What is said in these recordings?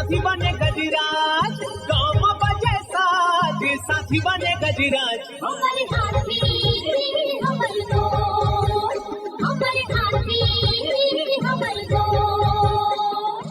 साथी बने गजराज, गाँव में बजे साज, साथी बने गजराज। हमारे हाथी हमारे दोस्त, हमारे हाथी हमारे दोस्त।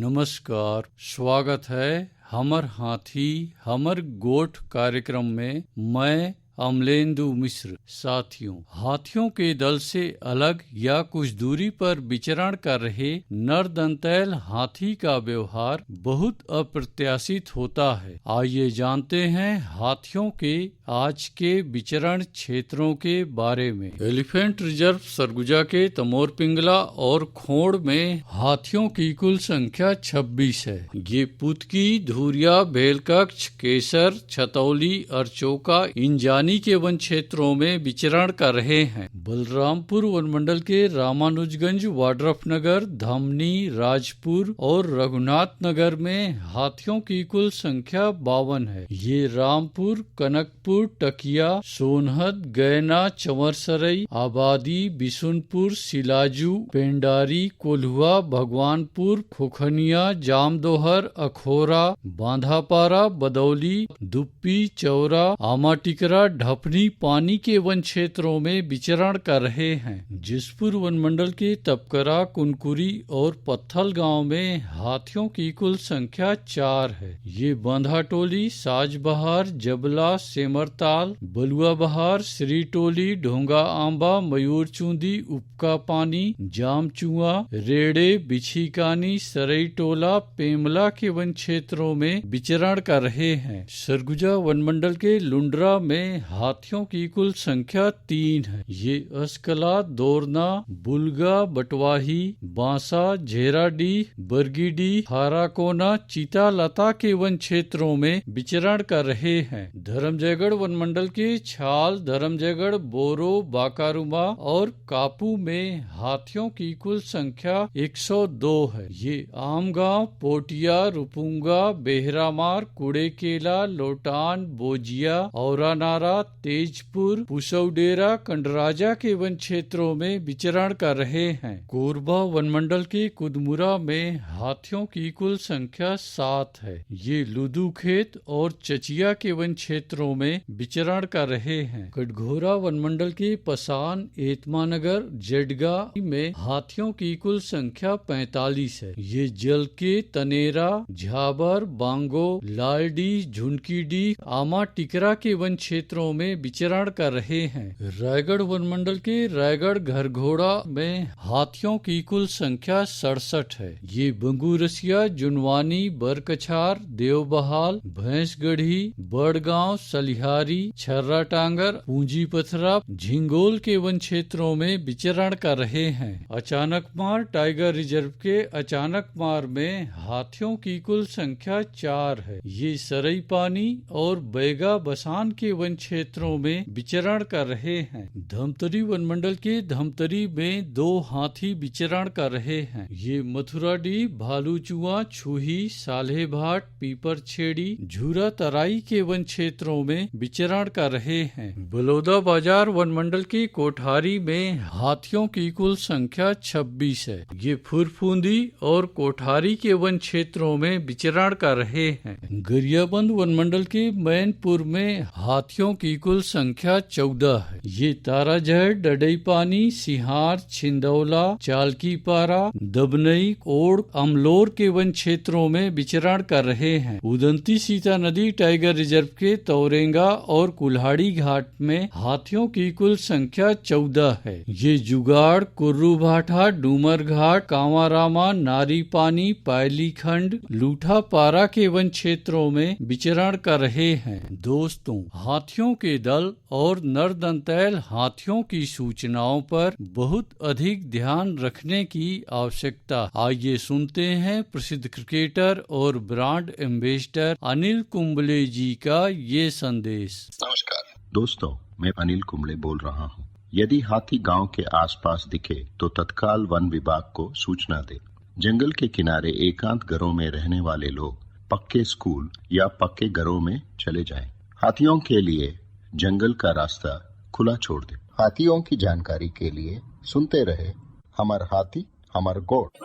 नमस्कार, स्वागत है हमर हाथी हमर गोठ कार्यक्रम में। मैं अमलेंदु मिश्र। साथियों, हाथियों के दल से अलग या कुछ दूरी पर विचरण कर रहे नर दंतैल हाथी का व्यवहार बहुत अप्रत्याशित होता है। आइए जानते हैं हाथियों के आज के विचरण क्षेत्रों के बारे में। एलिफेंट रिजर्व सरगुजा के तमोर पिंगला और खोड़ में हाथियों की कुल संख्या 26 है। ये पुतकी, धुरिया, बेलकक्ष, केसर, छतौली, अरचोका, इंजानी के वन क्षेत्रों में विचरण कर रहे हैं। बलरामपुर वनमंडल के रामानुजगंज, वाड्रफ नगर, धामनी, राजपुर और रघुनाथ नगर में हाथियों की कुल संख्या 52 है। ये रामपुर, कनकपुर, टकिया, सोनहद, गैना, चंवरसरई, आबादी, बिशुनपुर, सिलाजू, पेंडारी, कोल्हुआ, भगवानपुर, खोखनिया, जामदोहर, अखोरा, बांधापारा, बदौली, दुप्पी, चौरा, आमाटिकरा, ढपनी पानी के वन क्षेत्रों में विचरण कर रहे हैं। जिसपुर वनमंडल के तपकरा, कुनकुरी और पत्थल गांव में हाथियों की कुल संख्या 4 है। ये बांधाटोली, साजबहार, जबला, सेमरताल, बलुआ बहार, श्रीटोली, ढोंगा आंबा, मयूरचूंदी, उपका पानी, जामचुआ, रेड़े, बिछीकानी, सरईटोला, पेमला के वन क्षेत्रों में विचरण कर रहे हैं। सरगुजा वनमंडल के लुंड्रा में हाथियों की कुल संख्या 3 है। ये अस्कला, दोरना, बुलगा, बटवाही, बांसा, झेराडी, बरगीडी, हाराकोना, चीता लता के वन क्षेत्रों में विचरण कर रहे हैं। धर्मजयगढ़ वनमंडल के छाल, धर्मजयगढ़, बोरो, बाकारुमा और कापू में हाथियों की कुल संख्या 102 है। ये आमगांव, पोटिया, रुपुंगा, बेहरामार, कुड़ेकेला, लोटान, बोजिया, औरानारा, तेजपुर, पुसौडेरा, कंडराजा के वन क्षेत्रों में विचरण कर रहे हैं। कोरबा वनमंडल के कुदमुरा में हाथियों की कुल संख्या 7 है। ये लुदुखेत और चचिया के वन क्षेत्रों में विचरण कर रहे हैं। कटघोरा वनमंडल के पसान, एतमानगर, जडगा में हाथियों की कुल संख्या 45 है। ये जल के तनेरा, झाबर, बांगो, लालडी, झुनकीडी, आमा टिकरा के वन क्षेत्रों में विचरण कर रहे हैं। रायगढ़ वनमंडल के रायगढ़ घरघोड़ा में हाथियों की कुल संख्या 67 है। ये बंगूरसिया, जुनवानी, बरकछार, देवबहाल, भैंसगढ़ी, बड़गांव, सलिहारी, छर्रा टांगर, पूंजी पथरा, झिंगोल के वन क्षेत्रों में विचरण कर रहे हैं। अचानकमार टाइगर रिजर्व के अचानकमार में हाथियों की कुल संख्या 4 है। ये सरई पानी और बैगा बसान के वन क्षेत्रों में विचरण कर रहे हैं। धमतरी वनमंडल के धमतरी में 2 हाथी विचरण कर रहे हैं। ये मथुराडी, भालूचुआ, छुही, साल्हेभाट, पीपर छेड़ी, झूरा तराई के वन क्षेत्रों में विचरण कर रहे हैं। बलौदा बाजार वनमंडल के कोठारी में हाथियों की कुल संख्या 26 है। ये फुरफुंदी और कोठारी के वन क्षेत्रों में विचरण कर रहे हैं। गरियाबंद वनमंडल के मैनपुर में हाथियों की कुल संख्या 14 है। ये ताराजहर, डडईपानी, सिहार, छिंदौला, चालकीपारा, दबनई, ओड़, अमलोर के वन क्षेत्रों में विचरण कर रहे हैं। उदंती सीता नदी टाइगर रिजर्व के तौरेंगा और कुल्हाड़ी घाट में हाथियों की कुल संख्या 14 है। ये जुगाड़, कुर्रू भाठा, डूमर घाट, कांवारामा, नारी पानी, पायली खंड, लूठा पारा के वन क्षेत्रों में विचरण कर रहे हैं। दोस्तों, हाथियों के दल और नरदंतैल हाथियों की सूचनाओं पर बहुत अधिक ध्यान रखने की आवश्यकता। आइए सुनते हैं प्रसिद्ध क्रिकेटर और ब्रांड एम्बेसडर अनिल कुंबले जी का ये संदेश। नमस्कार दोस्तों, मैं अनिल कुंबले बोल रहा हूँ। यदि हाथी गांव के आसपास दिखे तो तत्काल वन विभाग को सूचना दे। जंगल के किनारे एकांत घरों में रहने वाले लोग पक्के स्कूल या पक्के घरों में चले जाएं। हाथियों के लिए जंगल का रास्ता खुला छोड़ दे। हाथियों की जानकारी के लिए सुनते रहे हमार हाथी हमार गोठ।